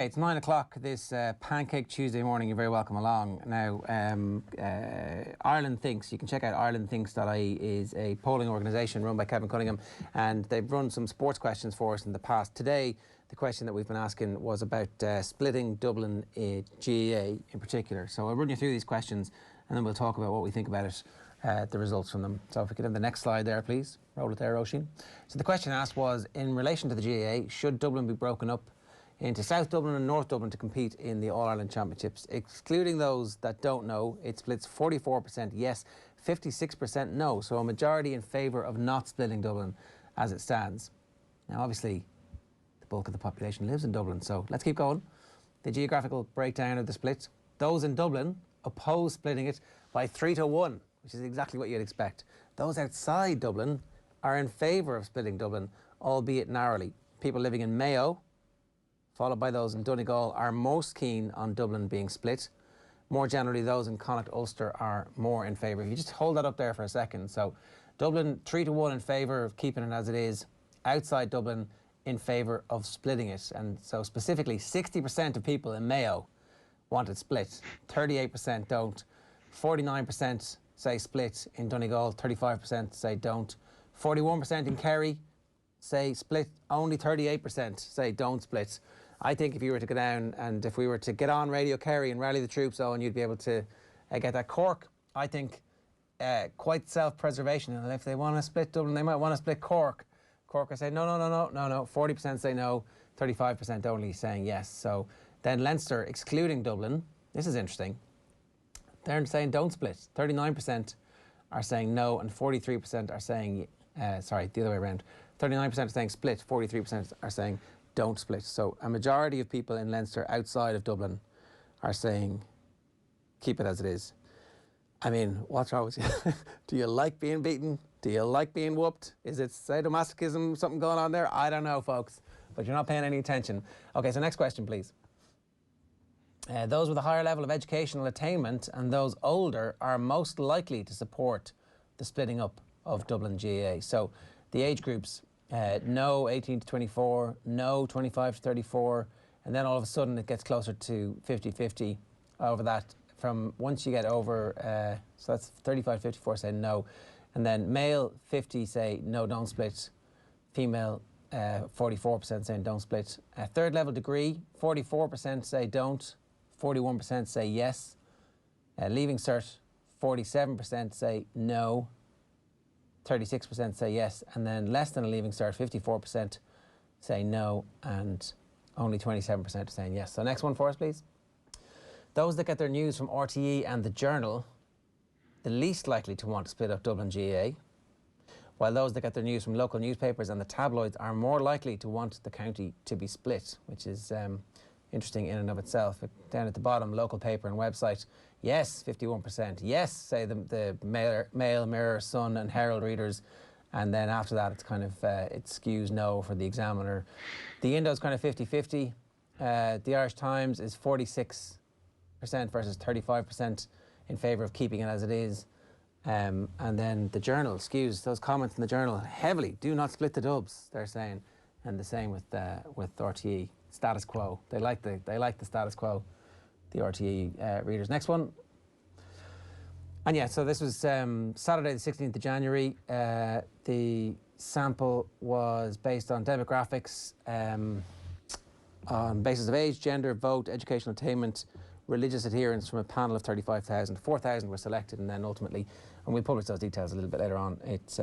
It's 9 o'clock this Pancake Tuesday morning. You're very welcome along. Now, Ireland Thinks, you can check out irelandthinks.ie, is a polling organisation run by Kevin Cunningham, and they've run some sports questions for us in the past. Today, the question that we've been asking was about splitting Dublin GAA in particular. So I'll run you through these questions and then we'll talk about what we think about it, the results from them. So if we could have the next slide there, please. Roll it there, Roisin. So the question asked was, in relation to the GAA, should Dublin be broken up into South Dublin and North Dublin to compete in the All-Ireland Championships? Excluding those that don't know, it splits 44% yes, 56% no. So a majority in favour of not splitting Dublin as it stands. Now, obviously, the bulk of the population lives in Dublin, so let's keep going. The geographical breakdown of the split. Those in Dublin oppose splitting it by 3-1, which is exactly what you'd expect. Those outside Dublin are in favour of splitting Dublin, albeit narrowly. People living in Mayo, followed by those in Donegal, are most keen on Dublin being split. More generally, those in Connacht, Ulster are more in favour. If you just hold that up there for a second. So Dublin 3-1 in favour of keeping it as it is. Outside Dublin in favour of splitting it. And so specifically 60% of people in Mayo want it split. 38% don't. 49% say split in Donegal. 35% say don't. 41% in Kerry say split. Only 38% say don't split. I think if you were to go down and if we were to get on Radio Kerry and rally the troops on, you'd be able to get that. Cork, I think, quite self-preservation. And if they want to split Dublin, they might want to split Cork. Cork are saying no. 40% say no, 35% only saying yes. So then Leinster, excluding Dublin, this is interesting. They're saying don't split. 39% are saying no and 43% are saying, sorry, the other way around. 39% are saying split, 43% are saying don't split. So a majority of people in Leinster outside of Dublin are saying keep it as it is. I mean, what's wrong with you? Do you like being beaten? Do you like being whooped? Is it sadomasochism, something going on there? I don't know, folks, but you're not paying any attention. Okay, so next question, please. Those with a higher level of educational attainment and those older are most likely to support the splitting up of Dublin GAA. So the age groups, no 18 to 24, no 25 to 34, and then all of a sudden it gets closer to 50-50 over that. From once you get over, so that's 35, 54 say no, and then male 50 say no, don't split, female 44% saying don't split. Third level degree, 44% say don't, 41% say yes. Leaving cert, 47% say no, 36% say yes, and then less than a leaving cert, 54% say no, and only 27% are saying yes. So next one for us, please. Those that get their news from RTE and the Journal, the least likely to want to split up Dublin GAA, while those that get their news from local newspapers and the tabloids are more likely to want the county to be split, which is interesting in and of itself. Down at the bottom, local paper and website, yes, 51%. Yes, say the Mail, Mirror, Sun and Herald readers. And then after that, it's kind of, it skews no for the Examiner. The Indo's kind of 50-50. The Irish Times is 46% versus 35% in favour of keeping it as it is. And then the Journal skews those comments in the Journal heavily. Do not split the Dubs, they're saying. And the same with RTE. Status quo. They like the status quo, the RTE readers. Next one. And yeah, so this was Saturday the 16th of January. The sample was based on demographics, on basis of age, gender, vote, educational attainment, religious adherence from a panel of 35,000. 4,000 were selected, and then ultimately, and we'll publish those details a little bit later on. It's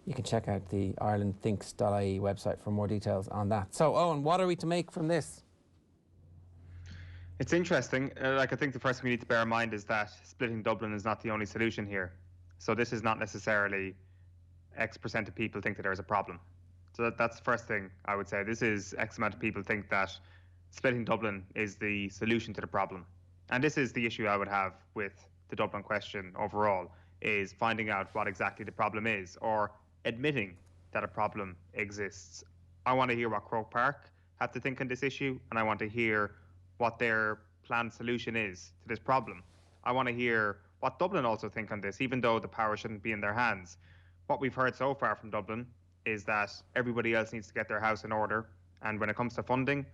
you can check out the irelandthinks.ie website for more details on that. So, Owen, what are we to make from this? It's interesting. I think the first thing we need to bear in mind is that splitting Dublin is not the only solution here. So this is not necessarily X percent of people think that there's a problem. So that's the first thing I would say. This is X amount of people think that splitting Dublin is the solution to the problem. And this is the issue I would have with the Dublin question overall, is finding out what exactly the problem is, or admitting that a problem exists. I want to hear what Croke Park have to think on this issue, and I want to hear what their planned solution is to this problem. I want to hear what Dublin also think on this, even though the power shouldn't be in their hands. What we've heard so far from Dublin is that everybody else needs to get their house in order, and when it comes to funding,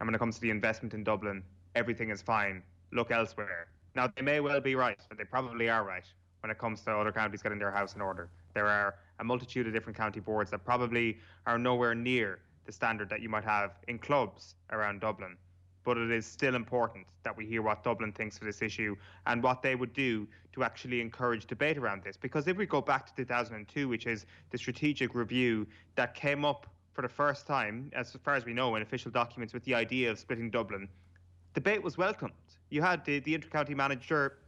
and when it comes to the investment in Dublin, everything is fine. Look elsewhere. Now, they may well be right, but they probably are right when it comes to other counties getting their house in order. There are a multitude of different county boards that probably are nowhere near the standard that you might have in clubs around Dublin. But it is still important that we hear what Dublin thinks of this issue and what they would do to actually encourage debate around this. Because if we go back to 2002, which is the strategic review that came up for the first time, as far as we know, in official documents with the idea of splitting Dublin, debate was welcomed. You had the inter-county manager,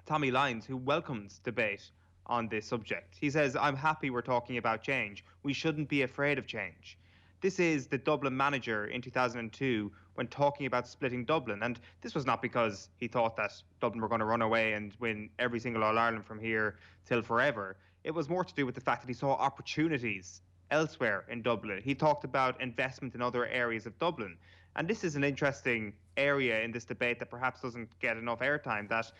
Tommy Lyons, who welcomes debate on this subject. He says, I'm happy we're talking about change. We shouldn't be afraid of change. This is the Dublin manager in 2002 when talking about splitting Dublin. And this was not because he thought that Dublin were going to run away and win every single All-Ireland from here till forever. It was more to do with the fact that he saw opportunities elsewhere in Dublin. He talked about investment in other areas of Dublin. And this is an interesting area in this debate that perhaps doesn't get enough airtime, that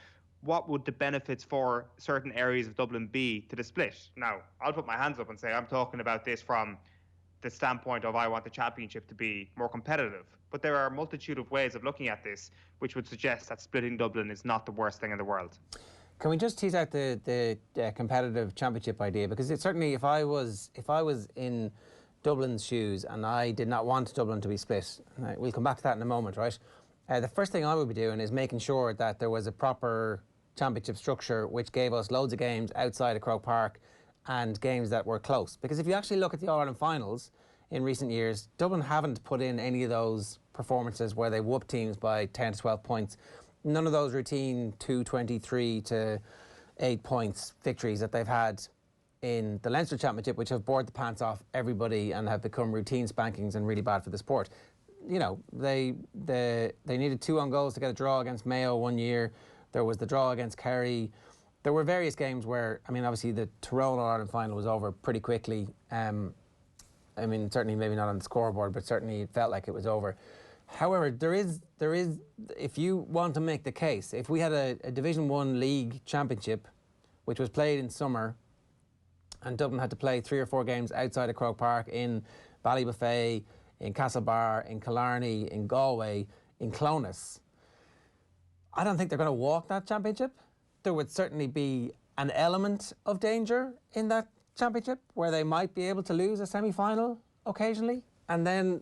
what would the benefits for certain areas of Dublin be to the split? Now, I'll put my hands up and say I'm talking about this from the standpoint of I want the championship to be more competitive. But there are a multitude of ways of looking at this which would suggest that splitting Dublin is not the worst thing in the world. Can we just tease out the competitive championship idea? Because it certainly, if I was in Dublin's shoes and I did not want Dublin to be split, we'll come back to that in a moment, right? The first thing I would be doing is making sure that there was a proper championship structure which gave us loads of games outside of Croke Park and games that were close. Because if you actually look at the All-Ireland finals in recent years, Dublin haven't put in any of those performances where they whoop teams by 10 to 12 points. None of those routine 2-23 to 8 points victories that they've had in the Leinster Championship, which have bored the pants off everybody and have become routine spankings and really bad for the sport. You know, they needed 2 on goals to get a draw against Mayo one year. There was the draw against Kerry. There were various games where, I mean, obviously the Tyrone All-Ireland final was over pretty quickly. I mean, certainly maybe not on the scoreboard, but certainly it felt like it was over. However, there is, if you want to make the case, if we had a Division 1 league championship, which was played in summer, and Dublin had to play 3 or 4 games outside of Croke Park, in Ballybuffet, in Castlebar, in Killarney, in Galway, in Clones, I don't think they're going to walk that championship. There would certainly be an element of danger in that championship where they might be able to lose a semi-final occasionally, and then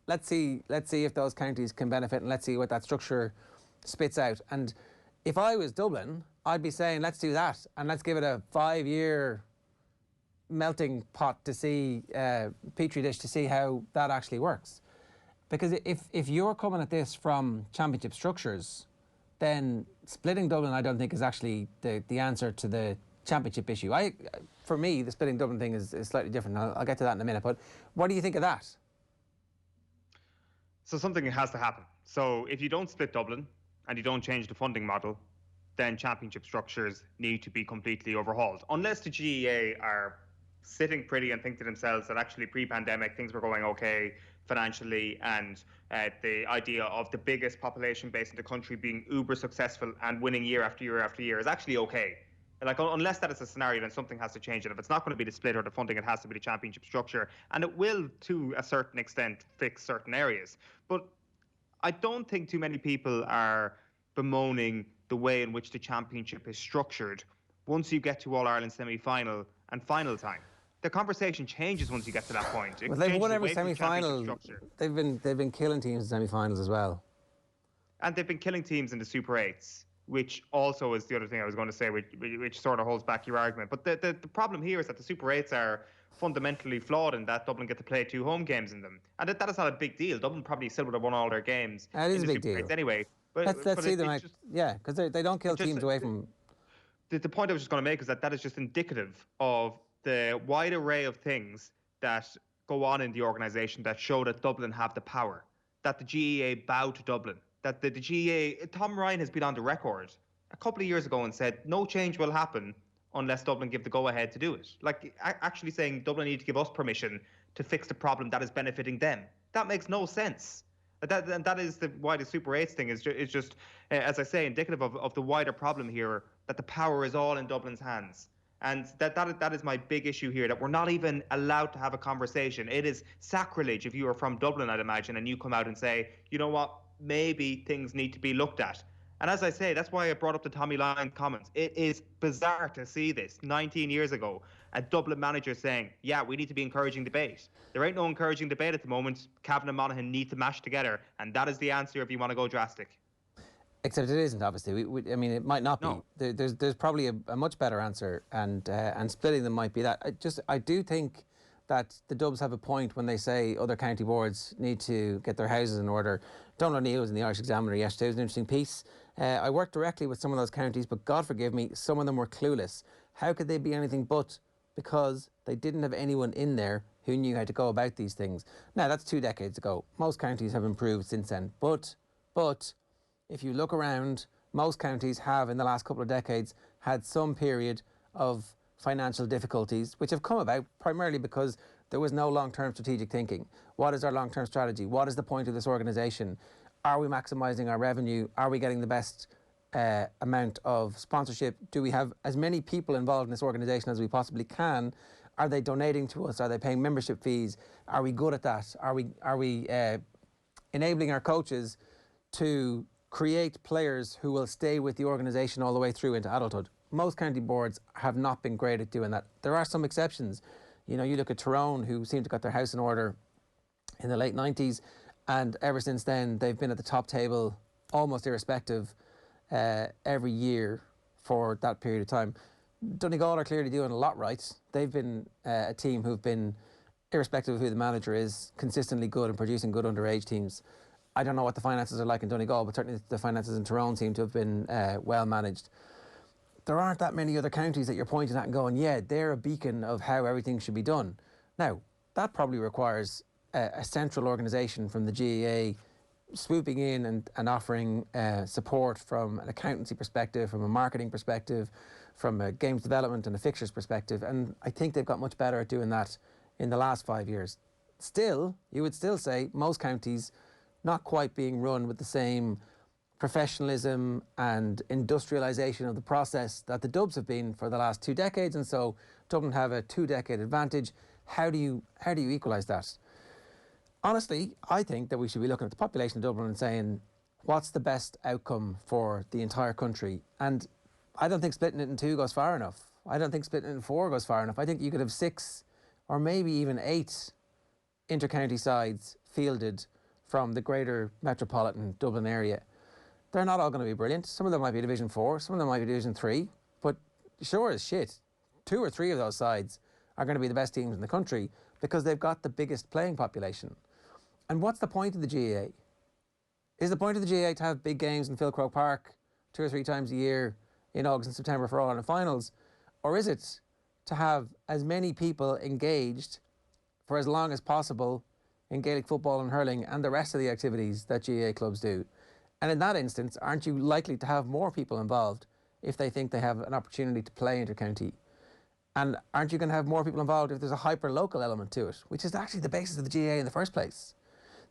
let's see if those counties can benefit, and let's see what that structure spits out. And if I was Dublin, I'd be saying let's do that, and let's give it a 5-year melting pot to see, petri dish, to see how that actually works. Because if you're coming at this from championship structures, then splitting Dublin, I don't think, is actually the answer to the championship issue. For me, the splitting Dublin thing is slightly different. I'll get to that in a minute. But what do you think of that? So something has to happen. So if you don't split Dublin and you don't change the funding model, then championship structures need to be completely overhauled. Unless the GEA are sitting pretty and think to themselves that actually pre-pandemic things were going okay financially, and the idea of the biggest population base in the country being uber successful and winning year after year after year is actually okay. Like, unless that is a scenario, then something has to change. And if it's not going to be the split or the funding, it has to be the championship structure. And it will, to a certain extent, fix certain areas. But I don't think too many people are bemoaning the way in which the championship is structured once you get to All-Ireland semi-final and final time. The conversation changes once you get to that point. Well, they've won every semi-final. They've been killing teams in semi-finals as well. And they've been killing teams in the Super 8s, which also is the other thing I was going to say, which sort of holds back your argument. But the problem here is that the Super 8s are fundamentally flawed in that Dublin get to play 2 home games in them. And that is not a big deal. Dublin probably still would have won all their games. It is a big deal. Anyway. Let's see them out. Yeah, because they don't kill teams away from... The point I was just going to make is that is just indicative of the wide array of things that go on in the organisation that show that Dublin have the power, that the GEA bow to Dublin, that the GEA... Tom Ryan has been on the record a couple of years ago and said no change will happen unless Dublin give the go-ahead to do it. Like, actually saying Dublin need to give us permission to fix the problem that is benefiting them. That makes no sense. That is why the Super 8s thing is just as I say, indicative of the wider problem here, that the power is all in Dublin's hands. And that is my big issue here, that we're not even allowed to have a conversation. It is sacrilege if you are from Dublin, I'd imagine, and you come out and say, you know what, maybe things need to be looked at. And as I say, that's why I brought up the Tommy Lyons comments. It is bizarre to see this 19 years ago, a Dublin manager saying, yeah, we need to be encouraging debate. There ain't no encouraging debate at the moment. Cavan and Monaghan need to mash together, and that is the answer if you want to go drastic. Except it isn't, obviously. I mean, it might not be. No. There's probably a much better answer, and splitting them might be that. I do think that the Dubs have a point when they say other county boards need to get their houses in order. Donald O'Neill was in the Irish Examiner yesterday. It was an interesting piece. I worked directly with some of those counties, but God forgive me, some of them were clueless. How could they be anything but? Because they didn't have anyone in there who knew how to go about these things. Now, that's 2 decades ago. Most counties have improved since then. But if you look around, most counties have, in the last couple of decades, had some period of financial difficulties, which have come about primarily because there was no long-term strategic thinking. What is our long-term strategy? What is the point of this organisation? Are we maximising our revenue? Are we getting the best amount of sponsorship? Do we have as many people involved in this organisation as we possibly can? Are they donating to us? Are they paying membership fees? Are we good at that? Are we enabling our coaches to create players who will stay with the organisation all the way through into adulthood? Most county boards have not been great at doing that. There are some exceptions. You know, you look at Tyrone, who seem to got their house in order in the late 90s, and ever since then they've been at the top table almost irrespective every year for that period of time. Donegal are clearly doing a lot right. They've been a team who've been, irrespective of who the manager is, consistently good and producing good underage teams. I don't know what the finances are like in Donegal, but certainly the finances in Tyrone seem to have been well managed. There aren't that many other counties that you're pointing at and going, yeah, they're a beacon of how everything should be done. Now, that probably requires a central organisation from the GAA swooping in and offering support from an accountancy perspective, from a marketing perspective, from a games development and a fixtures perspective. And I think they've got much better at doing that in the last 5 years. Still, you would still say most counties not quite being run with the same professionalism and industrialisation of the process that the Dubs have been for the last 2 decades, and so Dublin have a 2-decade advantage. How do you equalise that? Honestly, I think that we should be looking at the population of Dublin and saying, what's the best outcome for the entire country? And I don't think splitting it in 2 goes far enough. I don't think splitting it in 4 goes far enough. I think you could have 6 or maybe even 8 inter-county sides fielded from the greater metropolitan Dublin area. They're not all going to be brilliant. Some of them might be Division 4, some of them might be Division 3, but sure as shit, 2 or 3 of those sides are going to be the best teams in the country because they've got the biggest playing population. And what's the point of the GAA? Is the point of the GAA to have big games in Philcroke Park 2 or 3 times a year in August and September for All-Ireland finals? Or is it to have as many people engaged for as long as possible in Gaelic football and hurling and the rest of the activities that GAA clubs do? And in that instance, aren't you likely to have more people involved if they think they have an opportunity to play inter-county? And aren't you going to have more people involved if there's a hyper-local element to it, which is actually the basis of the GAA in the first place?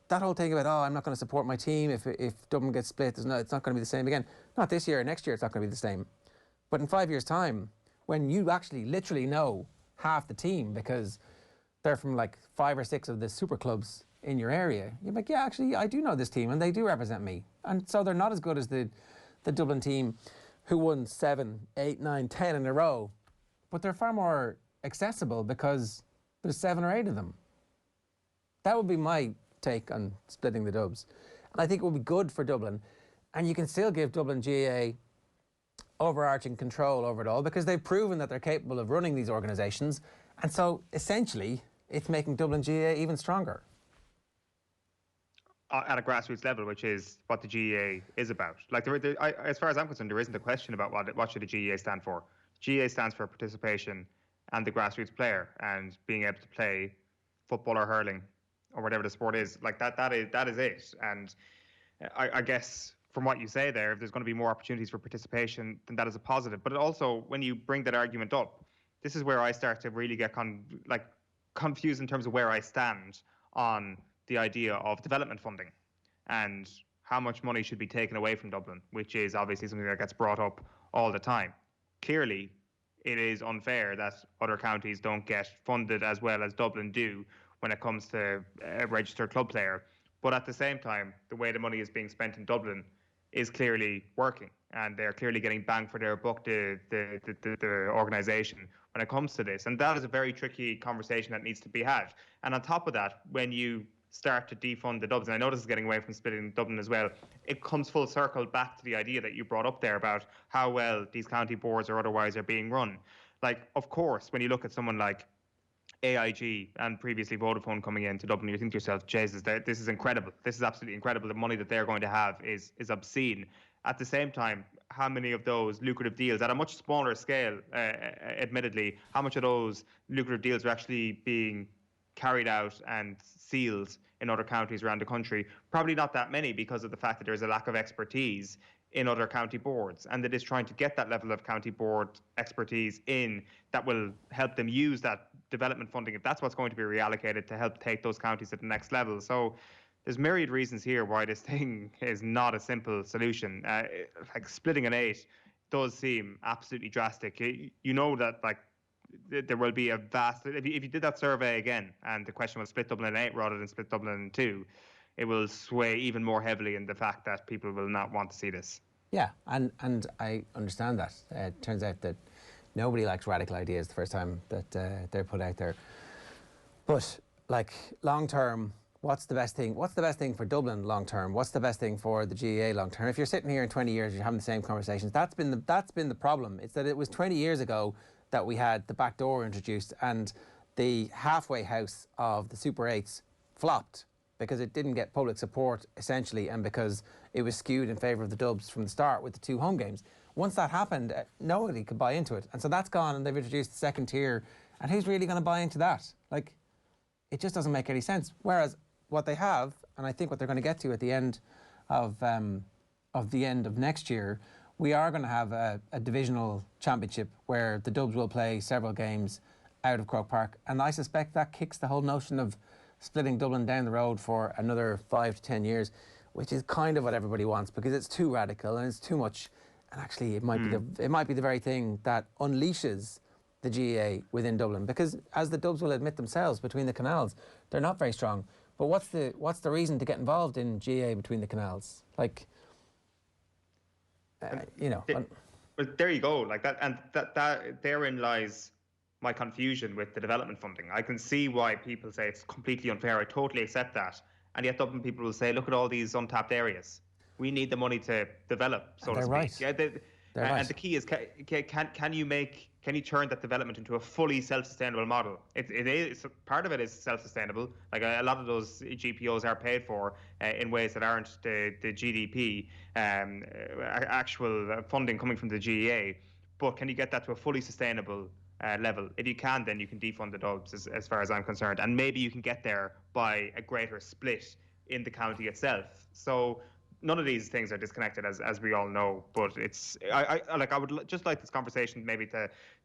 That whole thing about, oh, I'm not going to support my team if Dublin gets split, it's not going to be the same again. Not this year, next year it's not going to be the same. But in 5 years' time, when you actually literally know half the team because they're from like 5 or 6 of the super clubs in your area, you're like, yeah, actually, I do know this team and they do represent me. And so they're not as good as the Dublin team who won 7, 8, 9, 10 in a row, but they're far more accessible because there's 7 or 8 of them. That would be my take on splitting the Dubs. And I think it would be good for Dublin. And you can still give Dublin GAA overarching control over it all because they've proven that they're capable of running these organisations. And so essentially, it's making Dublin GAA even stronger. At a grassroots level, which is what the GAA is about. Like, as far as I'm concerned, there isn't a question about what should the GAA stand for. GAA stands for participation and the grassroots player and being able to play football or hurling or whatever the sport is. Like that is it. And I guess from what you say there, if there's going to be more opportunities for participation, then that is a positive. But also, when you bring that argument up, this is where I start to really get confused in terms of where I stand on the idea of development funding and how much money should be taken away from Dublin, which is obviously something that gets brought up all the time. Clearly, it is unfair that other counties don't get funded as well as Dublin do when it comes to a registered club player. But at the same time, the way the money is being spent in Dublin is clearly working, and they're clearly getting bang for their buck, the organisation, when it comes to this. And that is a very tricky conversation that needs to be had. And on top of that, when you start to defund the Dubs, and I know this is getting away from splitting Dublin as well, it comes full circle back to the idea that you brought up there about how well these county boards or otherwise are being run. Like, of course, when you look at someone like AIG and previously Vodafone coming into Dublin, you think to yourself, Jesus, this is incredible. This is absolutely incredible. The money that they're going to have is obscene. At the same time, how many of those lucrative deals, at a much smaller scale, admittedly, how much of those lucrative deals are actually being carried out and sealed in other counties around the country? Probably not that many, because of the fact that there's a lack of expertise in other county boards, and it is trying to get that level of county board expertise in that will help them use that development funding, if that's what's going to be reallocated, to help take those counties to the next level. So there's myriad reasons here why this thing is not a simple solution. Like splitting an 8 does seem absolutely drastic. You know that, like, there will be a vast, if you did that survey again and the question was split Dublin in 8 rather than split Dublin in 2, it will sway even more heavily in the fact that people will not want to see this. Yeah, and I understand that. It turns out that nobody likes radical ideas the first time that they're put out there. But, like, long term, what's the best thing? What's the best thing for Dublin long term? What's the best thing for the GAA long term? If you're sitting here in 20 years, you're having the same conversations. That's been the problem. It's that it was 20 years ago that we had the back door introduced, and the halfway house of the Super 8s flopped because it didn't get public support, essentially, and because it was skewed in favour of the Dubs from the start with the 2 home games. Once that happened, nobody could buy into it. And so that's gone, and they've introduced the second tier. And who's really going to buy into that? Like, it just doesn't make any sense. Whereas what they have, and I think what they're going to get to at the end of next year, we are going to have a divisional championship where the Dubs will play several games out of Croke Park. And I suspect that kicks the whole notion of splitting Dublin down the road for another 5 to 10 years, which is kind of what everybody wants, because it's too radical and it's too much. And actually, it might be the very thing that unleashes the GAA within Dublin, because as the Dubs will admit themselves, between the canals, they're not very strong. But what's the reason to get involved in GAA between the canals? Like, you know. But there you go. Like that, and that therein lies my confusion with the development funding. I can see why people say it's completely unfair. I totally accept that. And yet Dublin people will say, look at all these untapped areas. We need the money to develop, so to speak. Right. Yeah, right. And the key is, can you turn that development into a fully self-sustainable model? It is, part of it is self-sustainable. Like a lot of those GPOs are paid for in ways that aren't the GDP, actual funding coming from the GEA. But can you get that to a fully sustainable level? If you can, then you can defund the Dubs, as far as I'm concerned. And maybe you can get there by a greater split in the county itself. So none of these things are disconnected, as we all know. But it's I would just like this conversation maybe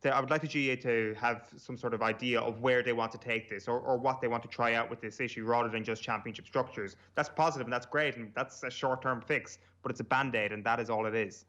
I would like the GA to have some sort of idea of where they want to take this, or what they want to try out with this issue, rather than just championship structures. That's positive and that's great, and that's a short-term fix, but it's a band-aid, and that is all it is.